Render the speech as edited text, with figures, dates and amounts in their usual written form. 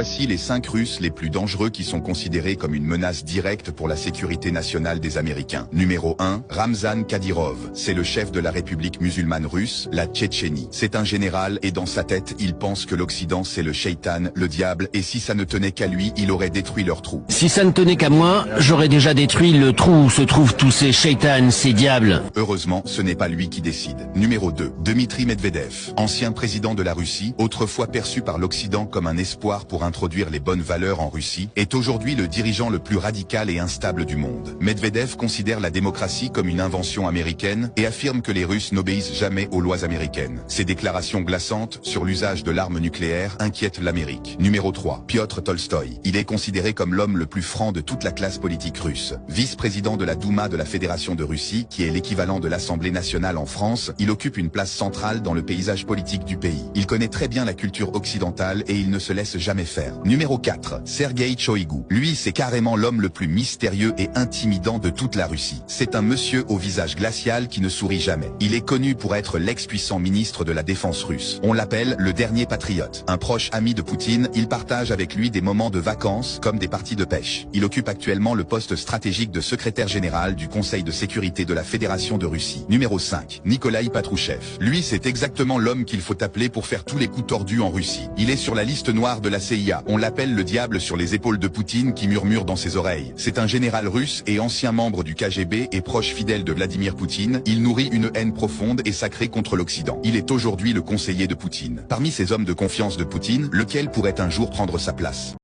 Voici les 5 Russes les plus dangereux qui sont considérés comme une menace directe pour la sécurité nationale des Américains. Numéro 1, Ramzan Kadyrov. C'est le chef de la République musulmane russe, la Tchétchénie. C'est un général et dans sa tête, il pense que l'Occident c'est le shaitan, le diable, et si ça ne tenait qu'à lui, il aurait détruit leur trou. Si ça ne tenait qu'à moi, j'aurais déjà détruit le trou où se trouvent tous ces shaitans, ces diables. Heureusement, ce n'est pas lui qui décide. Numéro 2, Dmitri Medvedev. Ancien président de la Russie, autrefois perçu par l'Occident comme un espoir pour introduire les bonnes valeurs en Russie, est aujourd'hui le dirigeant le plus radical et instable du monde. Medvedev considère la démocratie comme une invention américaine et affirme que les Russes n'obéissent jamais aux lois américaines. Ses déclarations glaçantes sur l'usage de l'arme nucléaire inquiètent l'Amérique. Numéro 3, Piotr Tolstoï. Il est considéré comme l'homme le plus franc de toute la classe politique russe. Vice-président de la Douma de la Fédération de Russie, qui est l'équivalent de l'Assemblée nationale en France, il occupe une place centrale dans le paysage politique du pays. Il connaît très bien la culture occidentale et il ne se laisse jamais faire. Numéro 4, Sergueï Shoïgu. Lui, c'est carrément l'homme le plus mystérieux et intimidant de toute la Russie. C'est un monsieur au visage glacial qui ne sourit jamais. Il est connu pour être l'ex-puissant ministre de la Défense russe. On l'appelle le dernier patriote. Un proche ami de Poutine, il partage avec lui des moments de vacances comme des parties de pêche. Il occupe actuellement le poste stratégique de secrétaire général du Conseil de sécurité de la Fédération de Russie. Numéro 5, Nikolaï Patrouchev. Lui, c'est exactement l'homme qu'il faut appeler pour faire tous les coups tordus en Russie. Il est sur la liste noire de la CIA. On l'appelle le diable sur les épaules de Poutine qui murmure dans ses oreilles. C'est un général russe et ancien membre du KGB et proche fidèle de Vladimir Poutine. Il nourrit une haine profonde et sacrée contre l'Occident. Il est aujourd'hui le conseiller de Poutine. Parmi ces hommes de confiance de Poutine, lequel pourrait un jour prendre sa place?